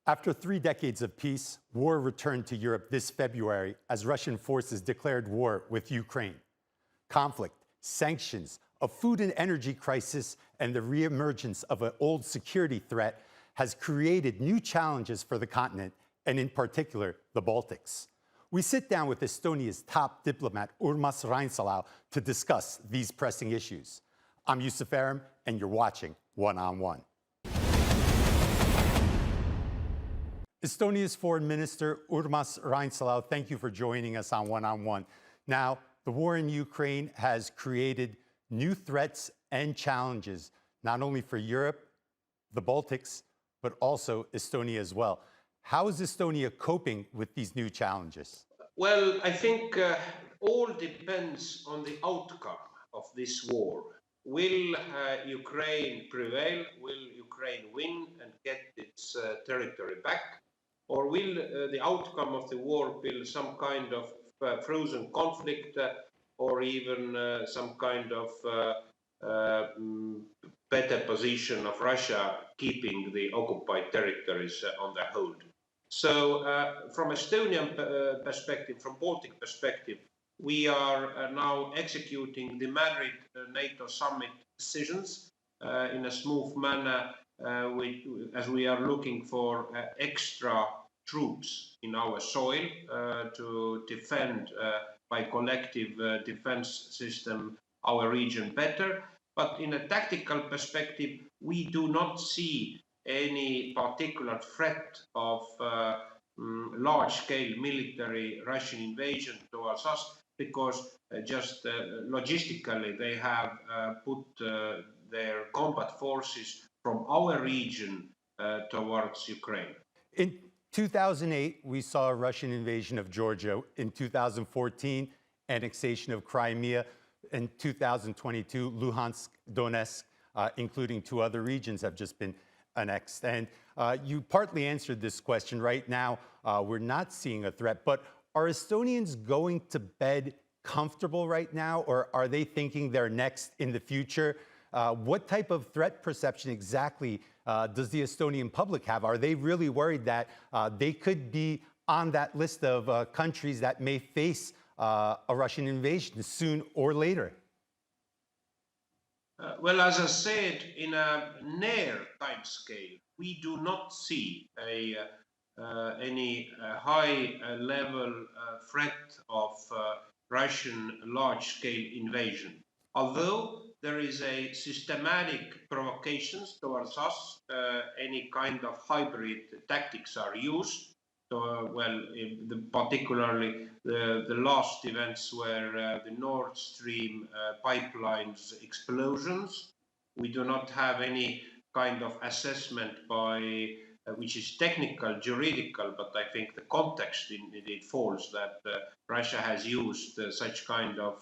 After 3 decades of peace, war returned to Europe this February as Russian forces declared war with Ukraine. Conflict, sanctions, a food and energy crisis, and the reemergence of an old security threat has created new challenges for the continent, and in particular, the Baltics. We sit down with Estonia's top diplomat, Urmas Reinsalu, to discuss these pressing issues. I'm Yusuf Aram, and you're watching One on One. Estonia's Foreign Minister, Urmas Reinsalu, thank you for joining us on One on One. Now, the war in Ukraine has created new threats and challenges, not only for Europe, the Baltics, but also Estonia as well. How is Estonia coping with these new challenges? Well, I think all depends on the outcome of this war. Will Ukraine prevail? Will Ukraine win and get its territory back? Or will the outcome of the war be some kind of frozen conflict or even some kind of better position of Russia keeping the occupied territories on their hold? So from Estonian perspective, from Baltic perspective, we are now executing the Madrid NATO summit decisions in a smooth manner as we are looking for extra troops in our soil to defend by collective defense system our region better. But in a tactical perspective, we do not see any particular threat of large-scale military Russian invasion towards us, because just logistically they have put their combat forces from our region towards Ukraine. In 2008, we saw a Russian invasion of Georgia. In 2014, annexation of Crimea. In 2022, Luhansk, Donetsk, including 2 other regions, have just been annexed. And you partly answered this question. Right now, we're not seeing a threat, but are Estonians going to bed comfortable right now, or are they thinking they're next in the future? What type of threat perception exactly does the Estonian public have? Are they really worried that they could be on that list of countries that may face a Russian invasion soon or later? Well, as I said, in a near time scale, we do not see any high-level threat of Russian large-scale invasion. Although there is a systematic provocations towards us, any kind of hybrid tactics are used. So, particularly the last events were the Nord Stream pipelines explosions. We do not have any kind of assessment by which is technical, juridical, but I think the context in it falls that Russia has used such kind of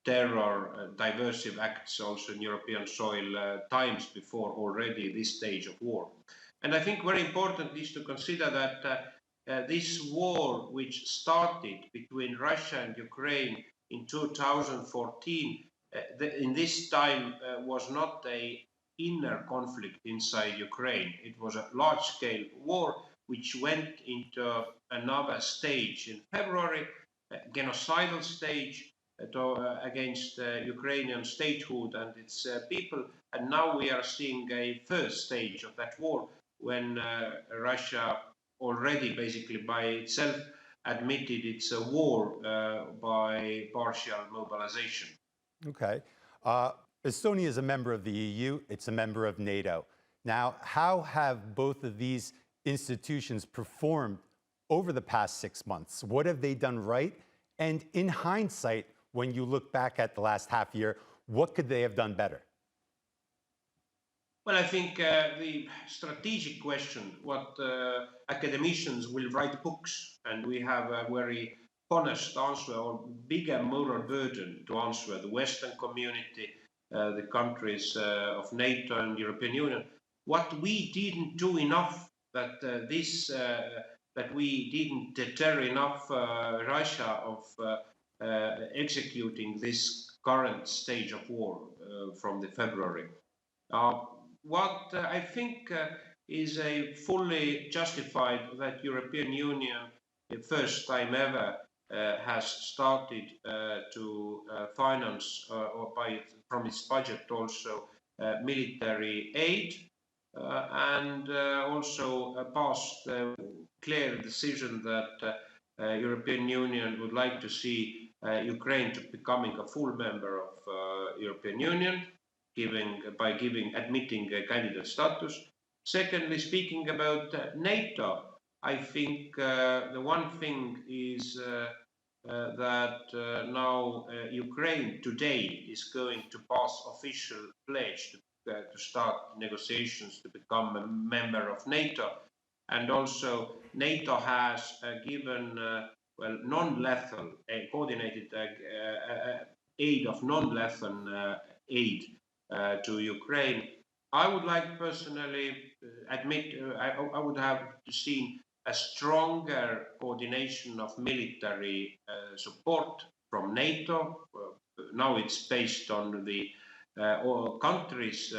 terror, diversive acts also in European soil times before already this stage of war. And I think very important is to consider that this war, which started between Russia and Ukraine in 2014, in this time was not an inner conflict inside Ukraine. It was a large-scale war which went into another stage in February, genocidal stage against Ukrainian statehood and its people. And now we are seeing a first stage of that war, when Russia already basically by itself admitted it's a war by partial mobilization. Okay. Estonia is a member of the EU. It's a member of NATO. Now, how have both of these institutions performed over the past 6 months? What have they done right? And in hindsight, when you look back at the last half year, what could they have done better? Well, I think the strategic question, what academicians will write books, and we have a very honest answer or bigger moral burden to answer the Western community, the countries of NATO and European Union. What we didn't do enough, that we didn't deter enough Russia of executing this current stage of war from the February. What I think is a fully justified that European Union, the first time ever, has started to finance from its budget also military aid, and also passed a clear decision that European Union would like to see Ukraine to becoming a full member of European Union, admitting candidate status. Secondly, speaking about NATO, I think the one thing is that now Ukraine today is going to pass official pledge to start negotiations to become a member of NATO. And also NATO has given non-lethal, coordinated aid of non-lethal aid to Ukraine. I would like personally admit I would have seen a stronger coordination of military support from NATO. Now it's based on the all countries'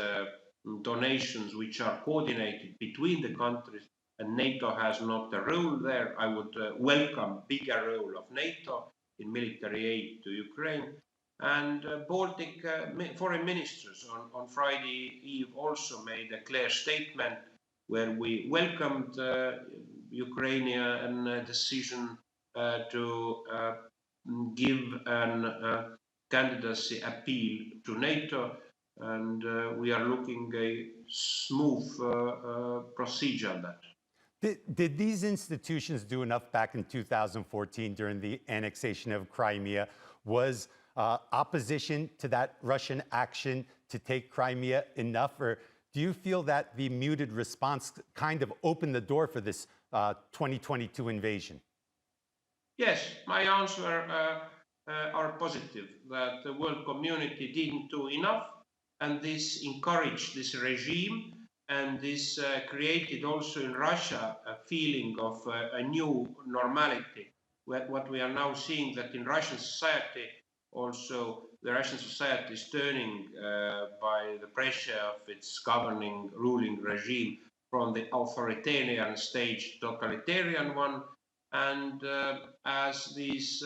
donations, which are coordinated between the countries, and NATO has not a role there. I would welcome bigger role of NATO in military aid to Ukraine. And Baltic foreign ministers on Friday Eve also made a clear statement where we welcomed Ukrainian decision to give an candidacy appeal to NATO, and we are looking a smooth procedure on that. Did these institutions do enough back in 2014 during the annexation of Crimea? Was opposition to that Russian action to take Crimea enough, or do you feel that the muted response kind of opened the door for this 2022 invasion? Yes, my answer are positive, that the world community didn't do enough, and this encouraged this regime, and this created also in Russia a feeling of a new normality. What we are now seeing that in Russian society, also the Russian society is turning by the pressure of its governing, ruling regime from the authoritarian stage to totalitarian one. And as this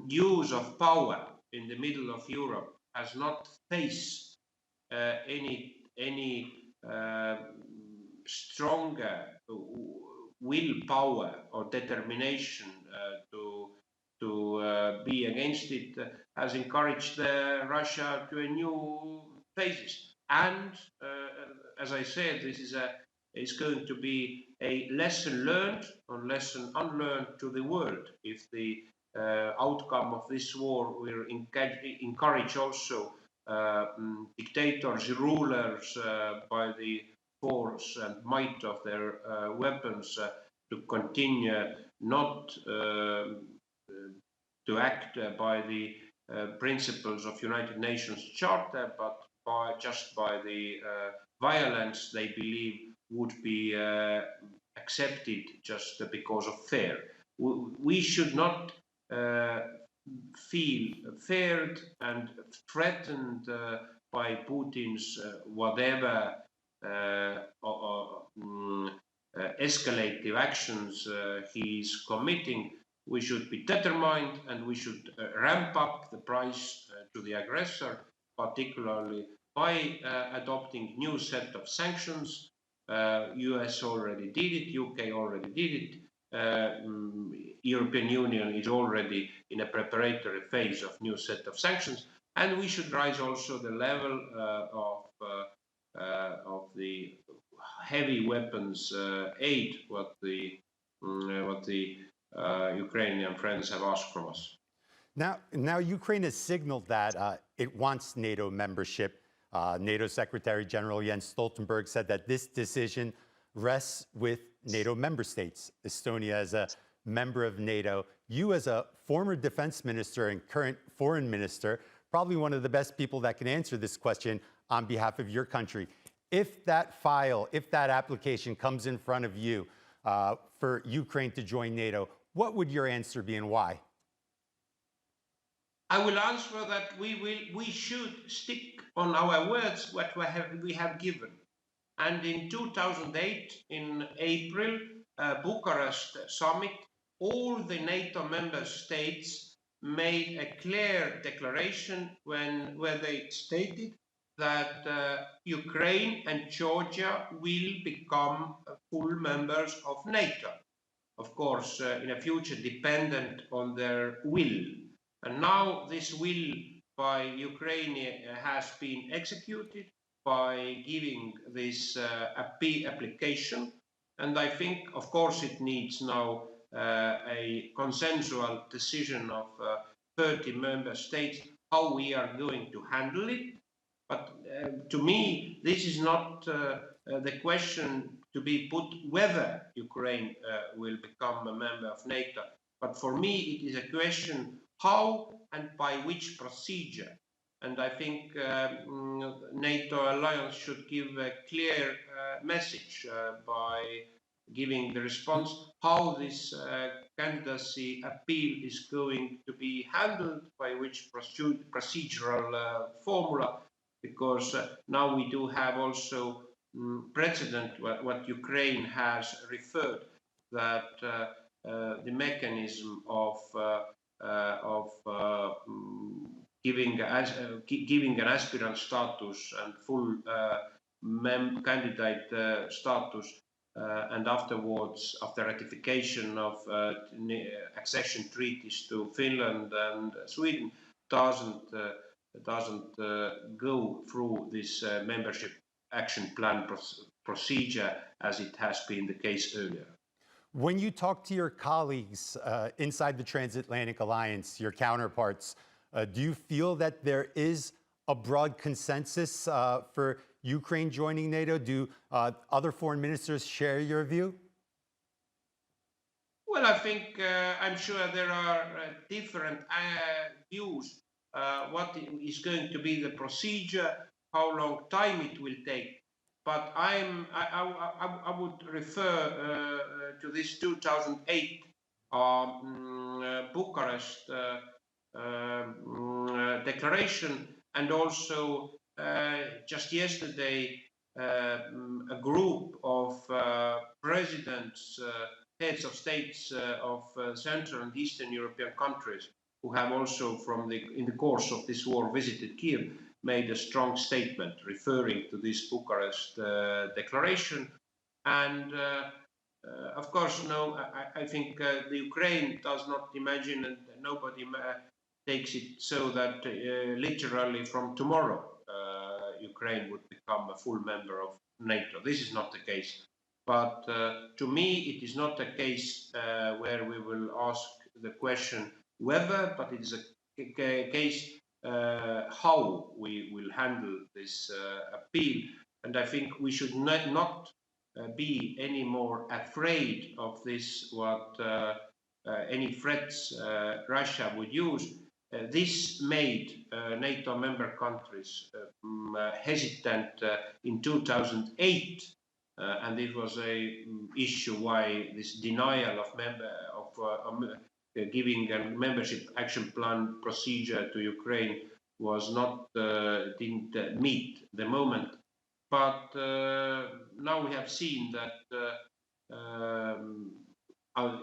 use of power in the middle of Europe has not faced any stronger willpower or determination to be against it, has encouraged Russia to a new phases. And as I said, this is going to be a lesson learned or lesson unlearned to the world if the outcome of this war will encourage also dictators, rulers by the force and might of their weapons to continue not to act by the principles of United Nations Charter, but just by the violence they believe would be accepted just because of fear. We should not feel feared and threatened by Putin's whatever escalative actions he is committing. We should be determined, and we should ramp up the price to the aggressor, particularly by adopting new set of sanctions. US already did it, UK already did it, European Union is already in a preparatory phase of new set of sanctions, and we should raise also the level of the heavy weapons aid, what the Ukrainian friends have asked from us. Now Ukraine has signaled that it wants NATO membership. NATO Secretary General Jens Stoltenberg said that this decision rests with NATO member states. Estonia as a member of NATO, you as a former defense minister and current foreign minister, probably one of the best people that can answer this question on behalf of your country. If that file, if that application comes in front of you for Ukraine to join NATO, what would your answer be and why? I will answer that we should stick on our words, what we have given. And in 2008, in April, Bucharest summit, all the NATO member states made a clear declaration where they stated that Ukraine and Georgia will become full members of NATO. Of course, in a future dependent on their will. And now this will by Ukraine has been executed by giving this application. And I think, of course, it needs now a consensual decision of 30 member states how we are going to handle it. But to me, this is not the question to be put whether Ukraine will become a member of NATO. But for me, it is a question how and by which procedure. And I think NATO alliance should give a clear message by giving the response how this candidacy appeal is going to be handled, by which procedural formula, because now we do have also precedent what Ukraine has referred, that the mechanism of giving an aspirant status and full candidate status, and afterwards, after ratification of accession treaties to Finland and Sweden, doesn't go through this membership action plan procedure as it has been the case earlier. When you talk to your colleagues inside the Transatlantic Alliance, your counterparts, do you feel that there is a broad consensus for Ukraine joining NATO? Do other foreign ministers share your view? Well, I think I'm sure there are different views. What is going to be the procedure, how long time it will take. But I would refer to this 2008 Bucharest declaration, and also just yesterday a group of presidents, heads of states of Central and Eastern European countries who have also in the course of this war visited Kiev, made a strong statement referring to this Bucharest declaration. And of course, no, I think the Ukraine does not imagine, and nobody takes it so that literally from tomorrow Ukraine would become a full member of NATO. This is not the case. But to me, it is not a case where we will ask the question whether, but it is a case how we will handle this appeal. And I think we should not be any more afraid of this, what any threats Russia would use. This made NATO member countries hesitant in 2008. And it was a issue why this denial of giving a membership action plan procedure to Ukraine was not didn't meet the moment. But now we have seen that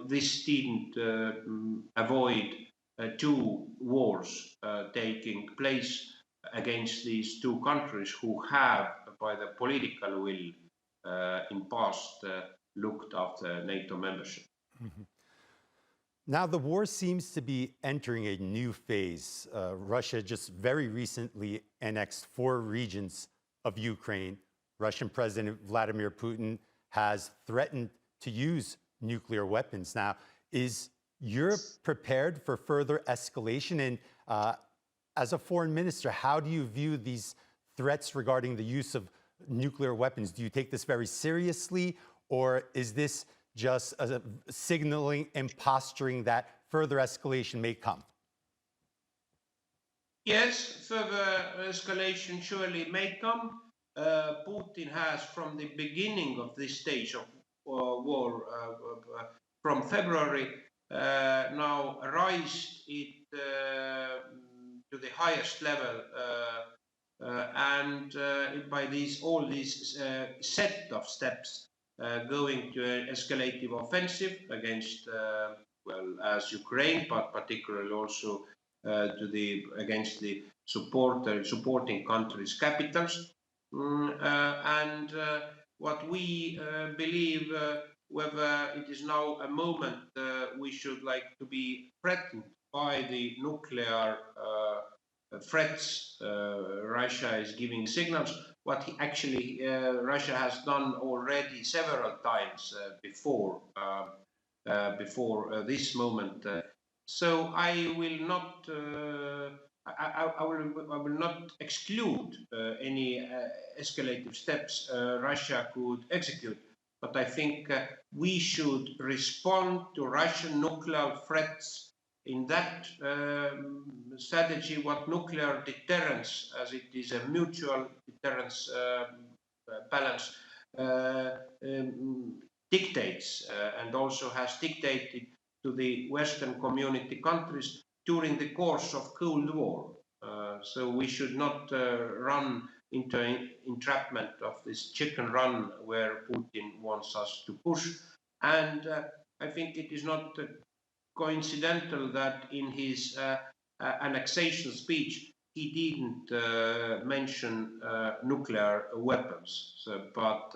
this didn't avoid two wars taking place against these two countries who have, by the political will, in past looked after NATO membership. Mm-hmm. Now the war seems to be entering a new phase. Russia just very recently annexed 4 regions of Ukraine. Russian President Vladimir Putin has threatened to use nuclear weapons. Now, is Europe prepared for further escalation? And as a foreign minister, how do you view these threats regarding the use of nuclear weapons? Do you take this very seriously, or is this just signaling and posturing that further escalation may come? Yes, further escalation surely may come. Putin has, from the beginning of this stage of war, from February, now raised it to the highest level and by all these set of steps going to an escalative offensive against, as Ukraine, but particularly also against the supporting countries' capitals. And what we believe, whether it is now a moment we should like to be threatened by the nuclear threats Russia is giving signals, what actually Russia has done already several times before this moment. So I will not. I will not exclude any escalative steps Russia could execute, but I think we should respond to Russian nuclear threats in that strategy, what nuclear deterrence, as it is a mutual deterrence balance, dictates and also has dictated to the Western community countries during the course of Cold War. So we should not run into an entrapment of this chicken run where Putin wants us to push. And I think it is not coincidental that in his annexation speech he didn't mention nuclear weapons. But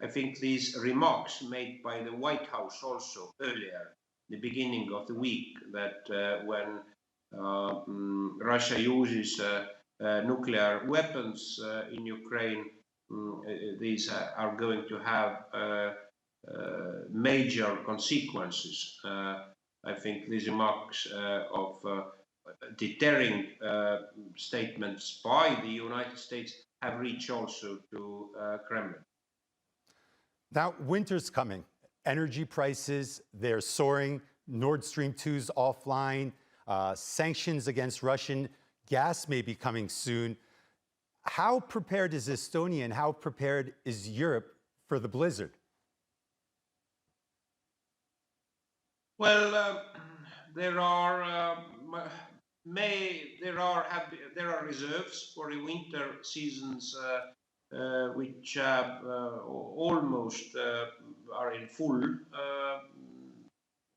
I think these remarks made by the White House also earlier, the beginning of the week, that when Russia uses nuclear weapons in Ukraine, these are going to have major consequences. I think these remarks of deterring statements by the United States have reached also to Kremlin. Now, winter's coming. Energy prices, they're soaring. Nord Stream 2's offline. Sanctions against Russian gas may be coming soon. How prepared is Estonia and how prepared is Europe for the blizzard? Well, there are reserves for the winter seasons, which almost are in full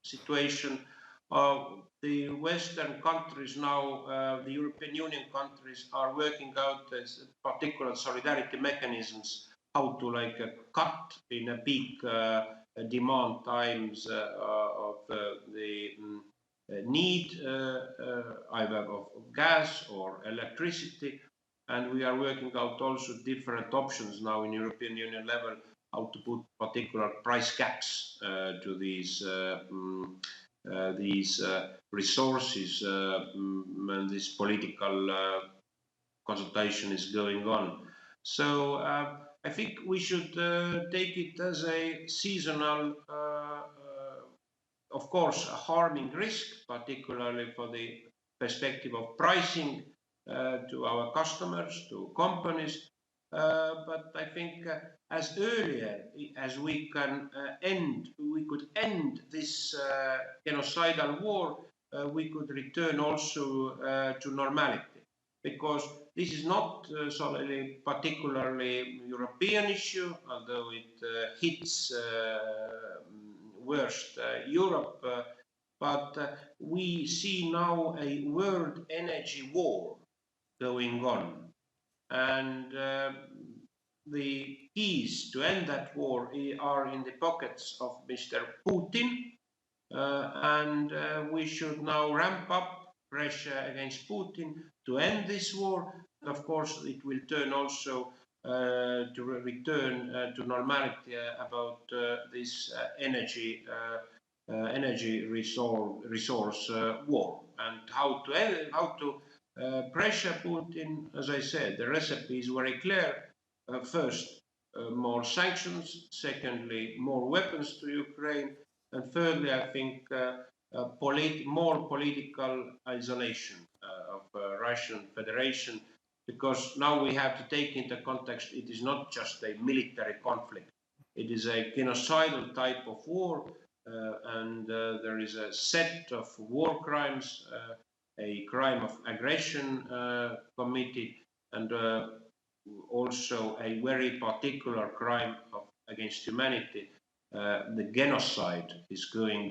situation. The Western countries now, the European Union countries, are working out particular solidarity mechanisms, how to cut in a peak demand times of the need either of gas or electricity. And we are working out also different options now in European Union level, how to put particular price caps to these resources, and this political consultation is going on. So I think we should take it as a seasonal, of course, a harming risk, particularly for the perspective of pricing to our customers, to companies. But I think as earlier as we could end this genocidal war, we could return also to normality, because this is not solely particularly European issue, although it hits worst Europe. But we see now a world energy war going on. And the keys to end that war are in the pockets of Mr. Putin. And we should now ramp up pressure against Putin to end this war. And of course, it will turn also to return to normality about this energy resource war, and how to pressure Putin. As I said, the recipe is very clear. First, more sanctions. Secondly, more weapons to Ukraine. And thirdly, I think more political isolation of Russian Federation, because now we have to take into context it is not just a military conflict. It is a genocidal type of war, and there is a set of war crimes, a crime of aggression committed, and also a very particular crime against humanity. The genocide is going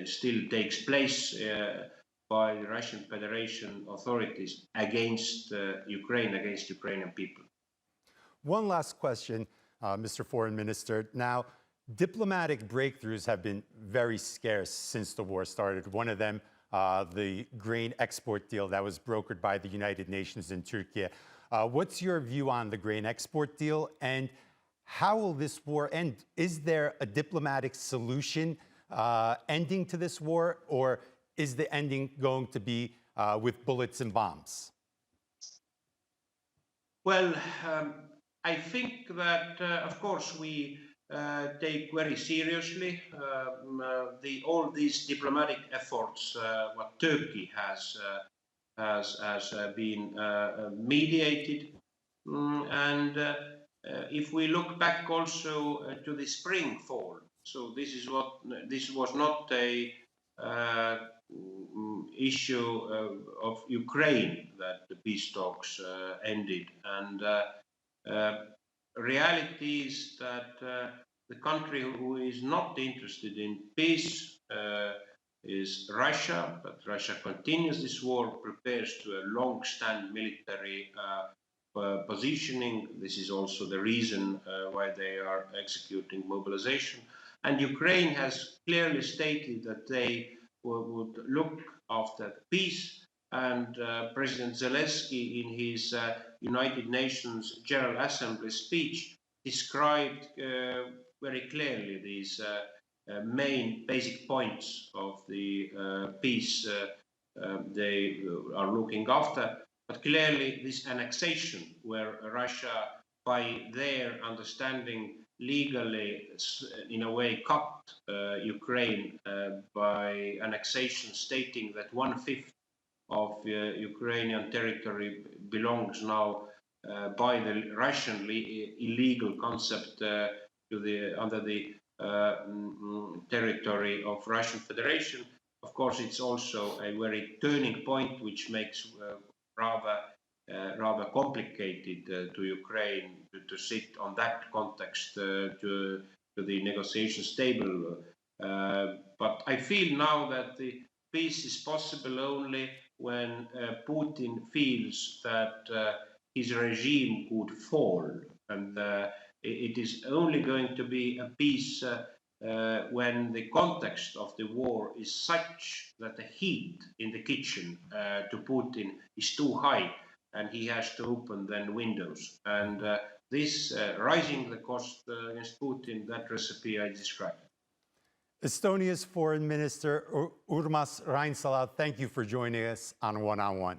still takes place by the Russian Federation authorities against Ukraine, against Ukrainian people. One last question, Mr. Foreign Minister. Now, diplomatic breakthroughs have been very scarce since the war started. One of them, the grain export deal that was brokered by the United Nations in Turkey. What's your view on the grain export deal, and how will this war end? Is there a diplomatic solution ending to this war, or is the ending going to be with bullets and bombs? Well, I think that, of course, we take very seriously all these diplomatic efforts what Turkey has been mediated. And if we look back also to the spring fall, so this was not a issue of Ukraine that the peace talks ended, and reality is that the country who is not interested in peace is Russia, but Russia continues this war, prepares to a long-standing military positioning. This is also the reason why they are executing mobilization. And Ukraine has clearly stated that they would look after peace. And President Zelensky, in his United Nations General Assembly speech, described very clearly these main basic points of the peace they are looking after. But clearly, this annexation, where Russia, by their understanding, legally, in a way, cut Ukraine by annexation, stating that 1/5 of Ukrainian territory belongs now by the Russian illegal concept under the territory of Russian Federation. Of course, it's also a very turning point, which makes rather complicated to Ukraine to sit on that context to the negotiations table. But I feel now that the peace is possible only when Putin feels that his regime could fall, and it is only going to be a peace when the context of the war is such that the heat in the kitchen to Putin is too high, and he has to open then windows. And this rising the cost against Putin, that recipe I described. Estonia's Foreign Minister Urmas Reinsalu, thank you for joining us on One on One.